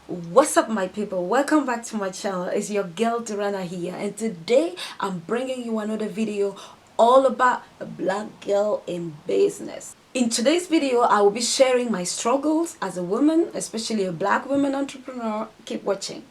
What's up, my people? Welcome back to my channel. It's your girl Tyrana here, and today I'm bringing you another video all about a black girl in business. In today's video, I will be sharing my struggles as a woman, especially a black woman entrepreneur. Keep watching.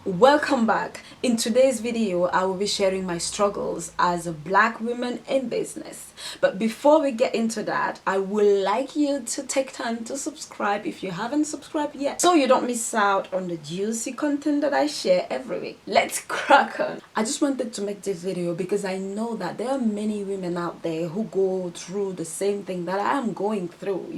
Welcome back. In today's video, I will be sharing my struggles as a black woman in business. But before we get into that, I would like you to take time to subscribe if you haven't subscribed yet, so you don't miss out on the juicy content that I share every week. Let's crack on. I just wanted to make this video because I know that there are many women out there who go through the same thing that I am going through,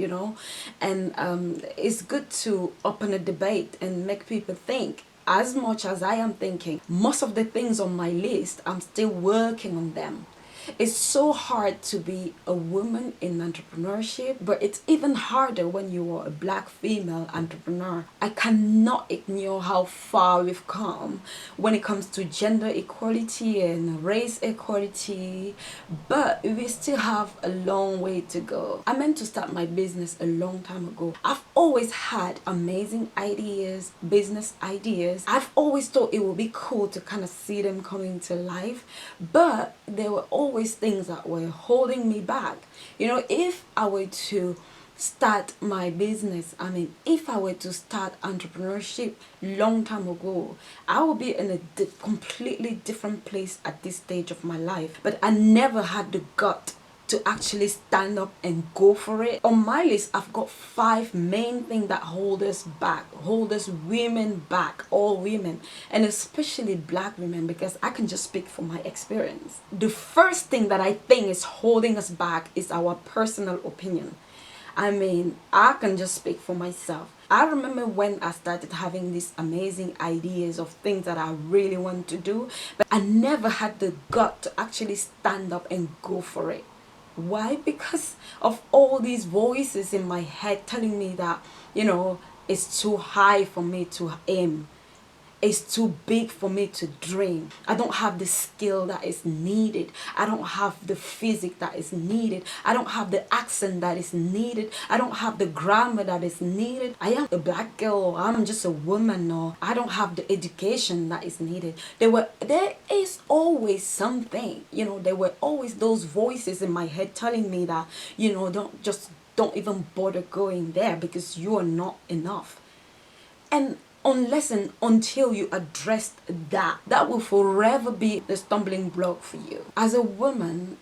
and it's good to open a debate and make people think. As much as I am thinking, most of the things on my list, I'm still working on them. It's so hard to be a woman in entrepreneurship, but it's even harder when you are a black female entrepreneur. I cannot ignore how far we've come when it comes to gender equality and race equality, but we still have a long way to go. I meant to start my business a long time ago. I've always had amazing ideas, business ideas. I've always thought it would be cool to kind of see them coming to life, but there were always things that were holding me back. If I were to start my business, if I were to start entrepreneurship long time ago, I would be in a completely different place at this stage of my life. But I never had the gut to actually stand up and go for it. On my list, I've got 5 main things that hold us back, hold us women back, all women, and especially black women, because I can just speak from my experience. The first thing that I think is holding us back is our personal opinion. I can just speak for myself. I remember when I started having these amazing ideas of things that I really want to do, but I never had the gut to actually stand up and go for it. Why? Because of all these voices in my head telling me that, it's too high for me to aim. It's too big for me to dream. I don't have the skill that is needed. I don't have the physique that is needed. I don't have the accent that is needed. I don't have the grammar that is needed. I am a black girl. I'm just a woman. Or I don't have the education that is needed. There is always something. There were always those voices in my head telling me that, don't even bother going there because you are not enough. And unless and until you address that will forever be the stumbling block for you. As a woman,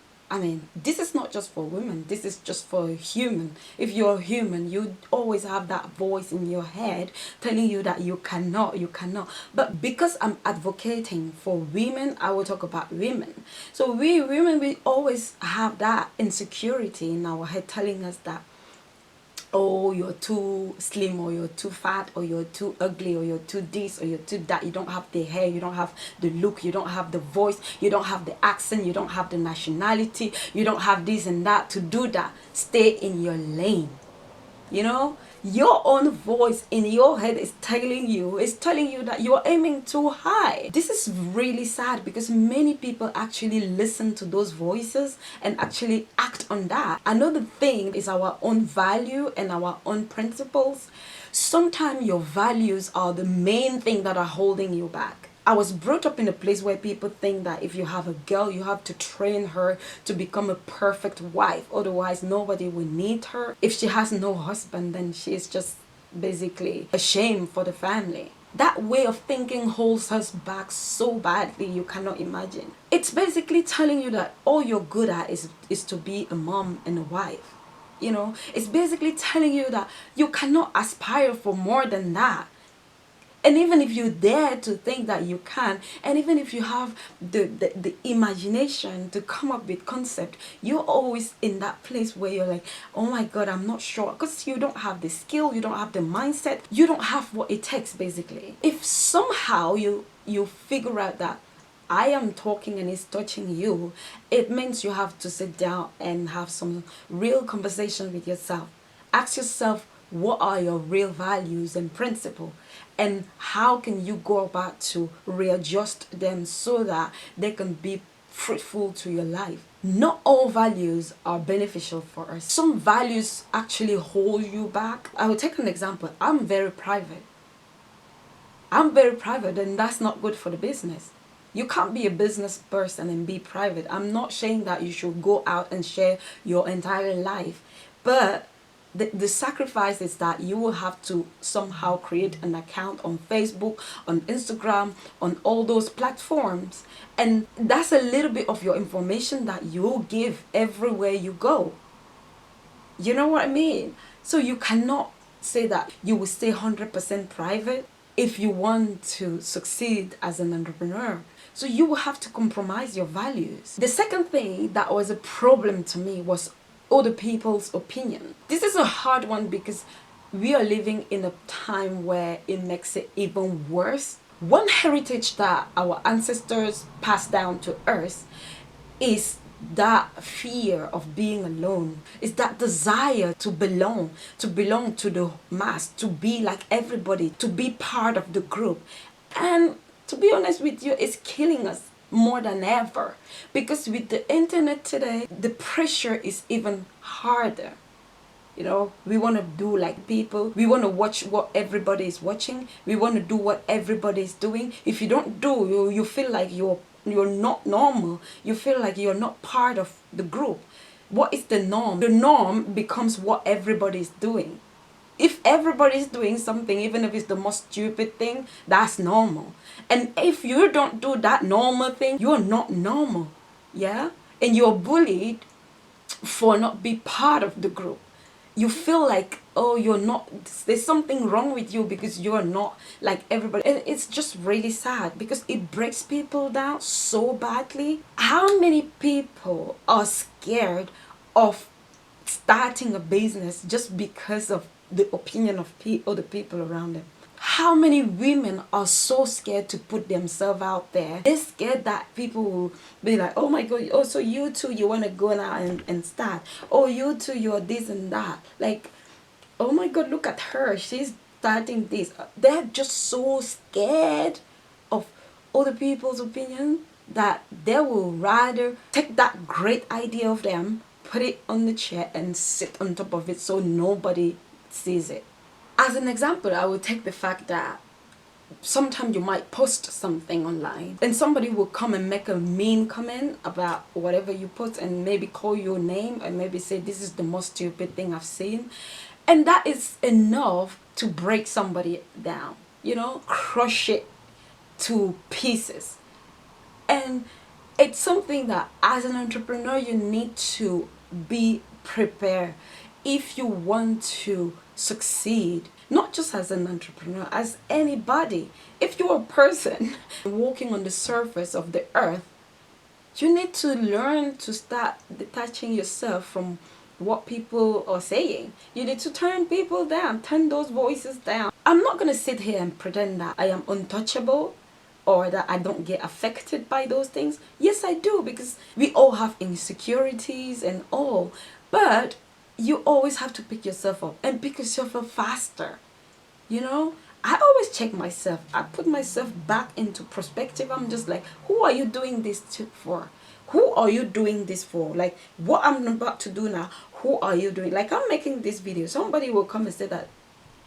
this is not just for women, this is just for a human. If you're a human, you always have that voice in your head telling you that you cannot. But because I'm advocating for women, I will talk about women. So we women, we always have that insecurity in our head telling us that, oh, you're too slim, or you're too fat, or you're too ugly, or you're too this, or you're too that. You don't have the hair, you don't have the look, you don't have the voice, you don't have the accent, you don't have the nationality, you don't have this and that to do that. Stay in your lane. Your own voice in your head is telling you that you're aiming too high. This is really sad because many people actually listen to those voices and actually act on that. Another thing is our own value and our own principles. Sometimes your values are the main thing that are holding you back. I was brought up in a place where people think that if you have a girl, you have to train her to become a perfect wife. Otherwise, nobody will need her. If she has no husband, then she is just basically a shame for the family. That way of thinking holds us back so badly you cannot imagine. It's basically telling you that all you're good at is to be a mom and a wife. It's basically telling you that you cannot aspire for more than that. And even if you dare to think that you can, and even if you have the imagination to come up with concept, you're always in that place where you're like, oh my God, I'm not sure. Because you don't have the skill, you don't have the mindset, you don't have what it takes basically. If somehow you figure out that I am talking and it's touching you, it means you have to sit down and have some real conversation with yourself. Ask yourself, what are your real values and principles, and how can you go about to readjust them so that they can be fruitful to your life. Not all values are beneficial for us. Some values actually hold you back. I will take an example. I'm very private. And that's not good for the business. You can't be a business person and be private. I'm not saying that you should go out and share your entire life, but the sacrifice is that you will have to somehow create an account on Facebook, on Instagram, on all those platforms. And that's a little bit of your information that you'll give everywhere you go. You know what I mean? So you cannot say that you will stay 100% private if you want to succeed as an entrepreneur. So you will have to compromise your values. The second thing that was a problem to me was other people's opinion. This is a hard one because we are living in a time where it makes it even worse. One heritage that our ancestors passed down to us is that fear of being alone, is that desire to belong to the mass, to be like everybody, to be part of the group. And to be honest with you, it's killing us more than ever, because with the internet today, the pressure is even harder. We want to do like people. We want to watch what everybody is watching. We want to do what everybody is doing. If you don't do, you feel like you're not normal. You feel like you're not part of the group. What is the norm? The norm becomes what everybody is doing. If everybody is doing something, even if it's the most stupid thing, that's normal. And if you don't do that normal thing, you're not normal. Yeah? And you're bullied for not be part of the group. You feel like, oh, you're not, there's something wrong with you because you're not like everybody. And it's just really sad because it breaks people down so badly. How many people are scared of starting a business just because of the opinion of other people around them? How many women are so scared to put themselves out there? They're scared that people will be like, oh my God, oh, so you too, you want to go now and start. Oh, you too, you're this and that. Like, oh my God, look at her. She's starting this. They're just so scared of other people's opinion that they will rather take that great idea of them, put it on the chair and sit on top of it so nobody sees it. As an example, I would take the fact that sometimes you might post something online and somebody will come and make a mean comment about whatever you post and maybe call your name and maybe say this is the most stupid thing I've seen. And that is enough to break somebody down, crush it to pieces. And it's something that as an entrepreneur you need to be prepared if you want to succeed, not just as an entrepreneur, as anybody. If you're a person walking on the surface of the earth, you need to learn to start detaching yourself from what people are saying. You need to turn people down, turn those voices down. I'm not going to sit here and pretend that I am untouchable or that I don't get affected by those things. Yes, I do, because we all have insecurities and all. But you always have to pick yourself up and pick yourself up faster. I always check myself. I put myself back into perspective. I'm just like, who are you doing this for? Who are you doing this for? Like, what I'm about to do now, who are you doing? Like, I'm making this video. Somebody will come and say that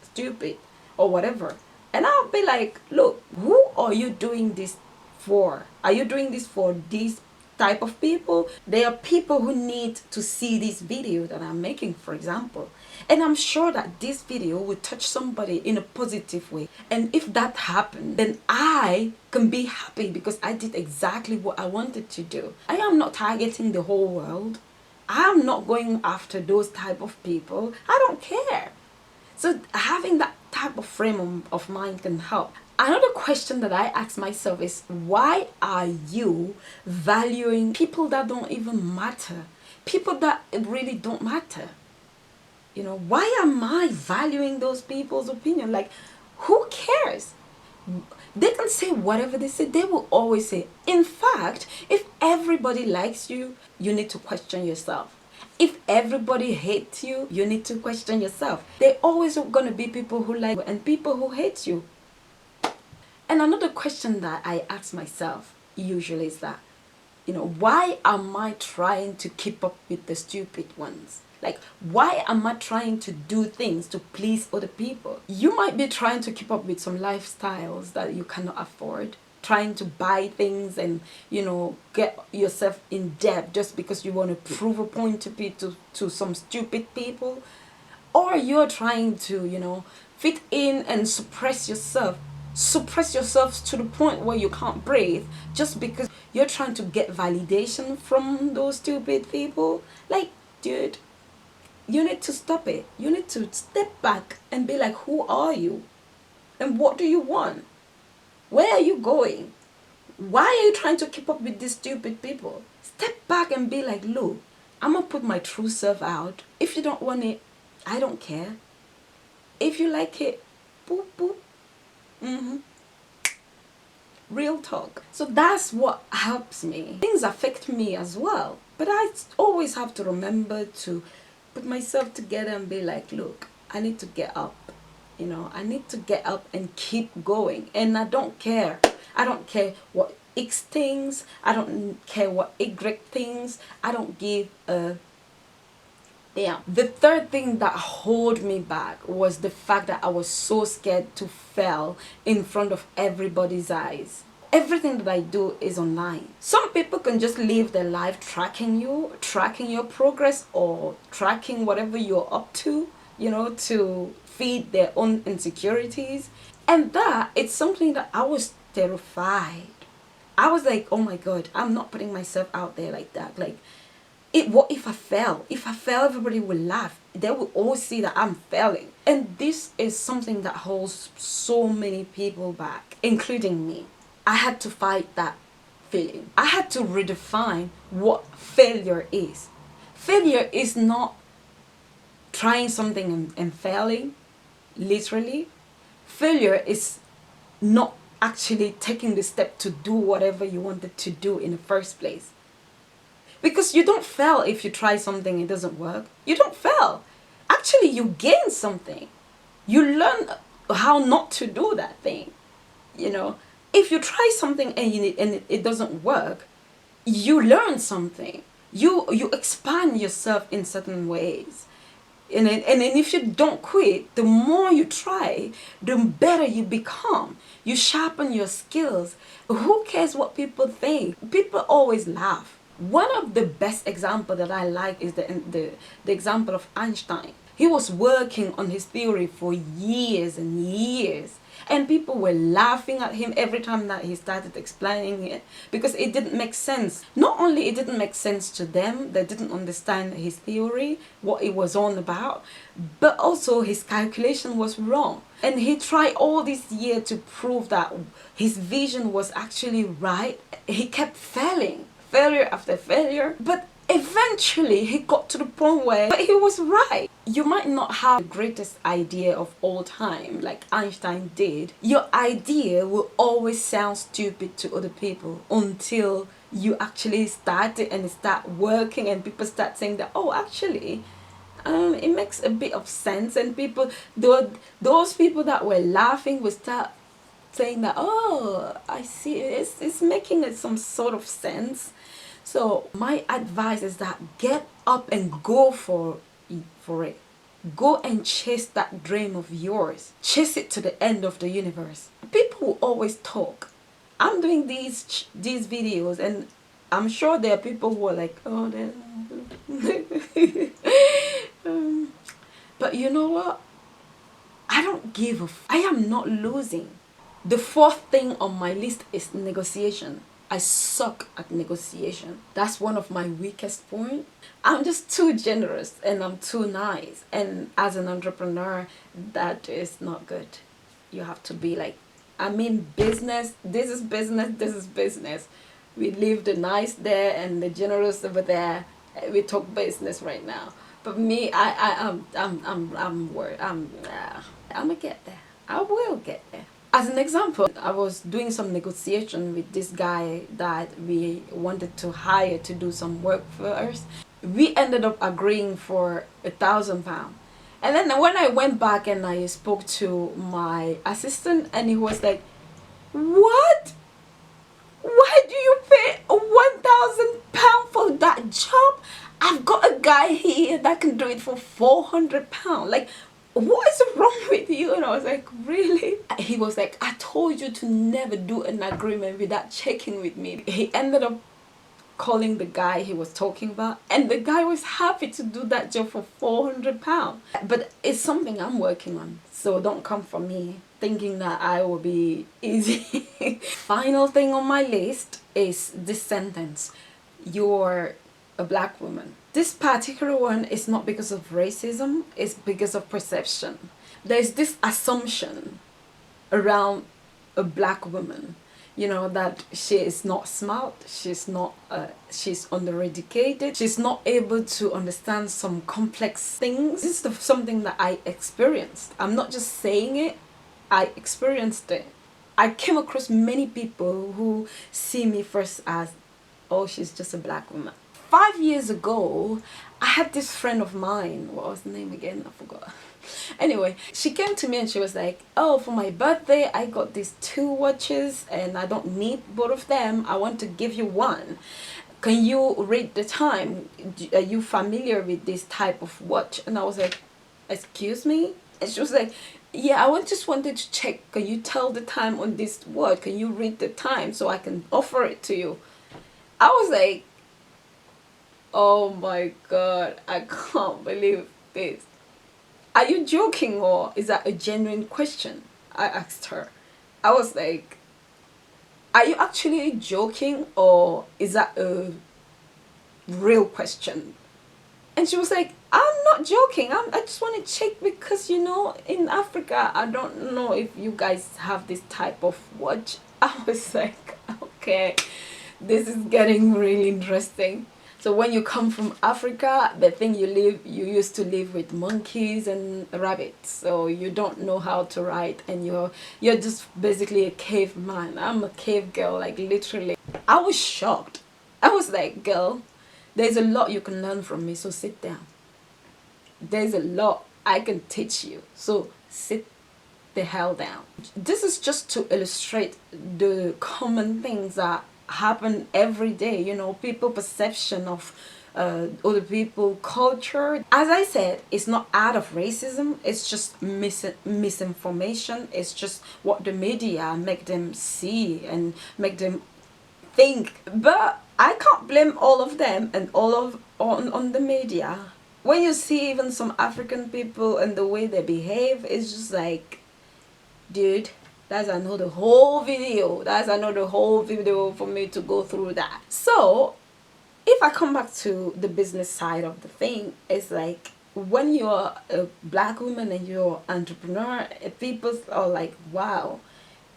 stupid or whatever. And I'll be like, look, who are you doing this for? Are you doing this for these type of people? There are people who need to see this video that I'm making, for example. And I'm sure that this video will touch somebody in a positive way. And if that happens, then I can be happy because I did exactly what I wanted to do. I am not targeting the whole world. I'm not going after those type of people. I don't care. So having that type of frame of mind can help. Another question that I ask myself is, why are you valuing people that don't even matter? People that really don't matter. Why am I valuing those people's opinion? Like, who cares? They can say whatever they say. They will always say. In fact, if everybody likes you, you need to question yourself. If everybody hates you, you need to question yourself. There always going to be people who like you and people who hate you. And another question that I ask myself usually is that, You know, why am I trying to keep up with the stupid ones? Like, why am I trying to do things to please other people? You might be trying to keep up with some lifestyles that you cannot afford, trying to buy things and, you know, get yourself in debt just because you want to prove a point to some stupid people. Or you're trying to, you know, fit in and suppress yourself to the point where you can't breathe just because you're trying to get validation from those stupid people. Like, dude, you need to stop it. You need to step back and be like, who are you? And what do you want? Where are you going? Why are you trying to keep up with these stupid people? Step back and be like, look, I'm gonna put my true self out. If you don't want it, I don't care. If you like it, boop, boop. Real talk. So that's what helps me. Things affect me as well. But I always have to remember to put myself together and be like, look, I need to get up. You know, I need to get up and keep going. And I don't care. I don't care what X things. I don't care what Y things. I don't give a damn. The third thing that held me back was the fact that I was so scared to fail in front of everybody's eyes. Everything that I do is online. Some people can just live their life tracking you, tracking your progress, or tracking whatever you're up to, you know, to feed their own insecurities. And that, it's something that I was terrified. I was like, oh my God, I'm not putting myself out there like that. Like, what if I fail? If I fail, everybody will laugh. They will all see that I'm failing. And this is something that holds so many people back, including me. I had to fight that feeling. I had to redefine what failure is. Failure is not trying something and failing, literally. Failure is not actually taking the step to do whatever you wanted to do in the first place. Because you don't fail if you try something, it doesn't work. You don't fail. Actually, you gain something. You learn how not to do that thing. You know, if you try something and it doesn't work, you learn something. You expand yourself in certain ways. And if you don't quit, the more you try, the better you become. You sharpen your skills. Who cares what people think? People always laugh. One of the best examples that I like is the example of Einstein. He was working on his theory for years and years. And people were laughing at him every time that he started explaining it because it didn't make sense. Not only it didn't make sense to them, they didn't understand his theory, what it was on about, but also his calculation was wrong. And he tried all this year to prove that his vision was actually right. He kept failing. Failure after failure, but eventually he got to the point where he was right. You might not have the greatest idea of all time like Einstein did. Your idea will always sound stupid to other people until you actually start it and it start working and people start saying that, oh, actually it makes a bit of sense. And people, those people that were laughing will start saying that, oh, I see, it's making some sort of sense. So my advice is that get up and go for it. Go and chase that dream of yours. Chase it to the end of the universe. People will always talk. I'm doing these videos and I'm sure there are people who are like, oh, but you know what? I don't give a I am not losing. The fourth thing on my list is negotiation. I suck at negotiation. That's one of my weakest points. I'm just too generous and I'm too nice. And as an entrepreneur, that is not good. You have to be like, I mean, business. This is business. This is business. We leave the nice there and the generous over there. We talk business right now. But me, I'm worried. I'm gonna get there. I will get there. As an example, I was doing some negotiation with this guy that we wanted to hire to do some work for us. We ended up agreeing for £1,000. And then when I went back and I spoke to my assistant and he was like, what? Why do you pay £1,000 know that job? I've got a guy here that can do it for £400. Like, what is wrong with you? And I was like, really? He was like, I told you to never do an agreement without checking with me. He ended up calling the guy he was talking about, and the guy was happy to do that job for £400. But it's something I'm working on, so don't come for me thinking that I will be easy. Final thing on my list is this sentence: you're a black woman. This particular one is not because of racism, it's because of perception. There's this assumption around a black woman, you know, that she is not smart, she's not she's undereducated, she's not able to understand some complex things. This is something that I experienced. I'm not just saying it, I experienced it. I came across many people who see me first as, oh, she's just a black woman. 5 years ago, I had this friend of mine, what was the name again? I forgot. Anyway, she came to me and she was like, oh, for my birthday I got these 2 watches and I don't need both of them, I want to give you one. Can you read the time? Are you familiar with this type of watch? And I was like, excuse me? And she was like, yeah, I just wanted to check, can you tell the time on this watch? Can you read the time so I can offer it to you? I was like, oh my god, I can't believe this. Are you joking, or is that a genuine question? I asked her. I was like, are you actually joking, or is that a real question? And she was like, I'm not joking, I just want to check because, you know, in Africa, I don't know if you guys have this type of watch. I was like, okay, this is getting really interesting. So when you come from Africa, the thing you used to live with monkeys and rabbits, so you don't know how to write, and you're just basically a caveman. I'm a cave girl, like literally. I was shocked. I was like, girl, there's a lot you can learn from me, so sit down. There's a lot I can teach you, so sit the hell down. This is just to illustrate the common things that happen every day, you know, people perception of other people culture. As I said, it's not out of racism, it's just misinformation. It's just what the media make them see and make them think. But I can't blame all of them and all of on the media. When you see even some African people and the way they behave, it's just like, dude, that's another whole video. That's another whole video for me to go through that. So if I come back to the business side of the thing, it's like when you're a black woman and you're an entrepreneur, people are like, wow,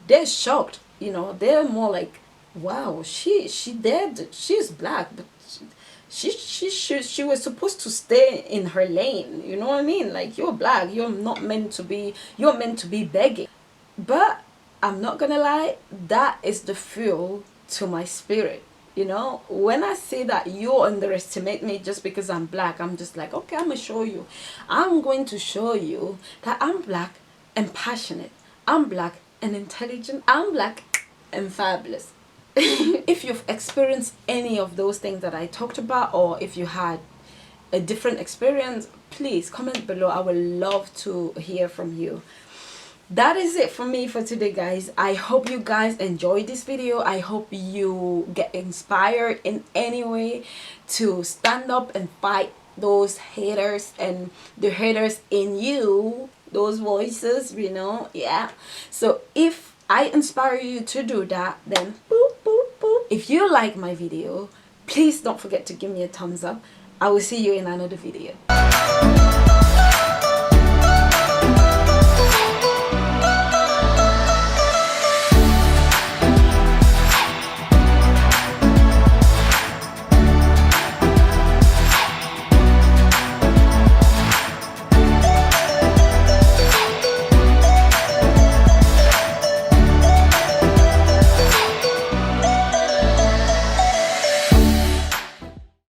they're shocked, you know. They're more like, wow, she's black, but she was supposed to stay in her lane, you know what I mean? Like, you're black, you're meant to be begging. But I'm not gonna lie, that is the fuel to my spirit. You know, when I see that you underestimate me just because I'm black, I'm just like, okay, I'm gonna show you. I'm going to show you that I'm black and passionate. I'm black and intelligent. I'm black and fabulous. If you've experienced any of those things that I talked about, or if you had a different experience, please comment below. I would love to hear from you. That is it for me for today, guys. I hope you guys enjoyed this video. I hope you get inspired in any way to stand up and fight those haters and the haters in you, those voices, you know. Yeah, so if I inspire you to do that, then boop boop boop. If you like my video, please don't forget to give me a thumbs up. I will see you in another video.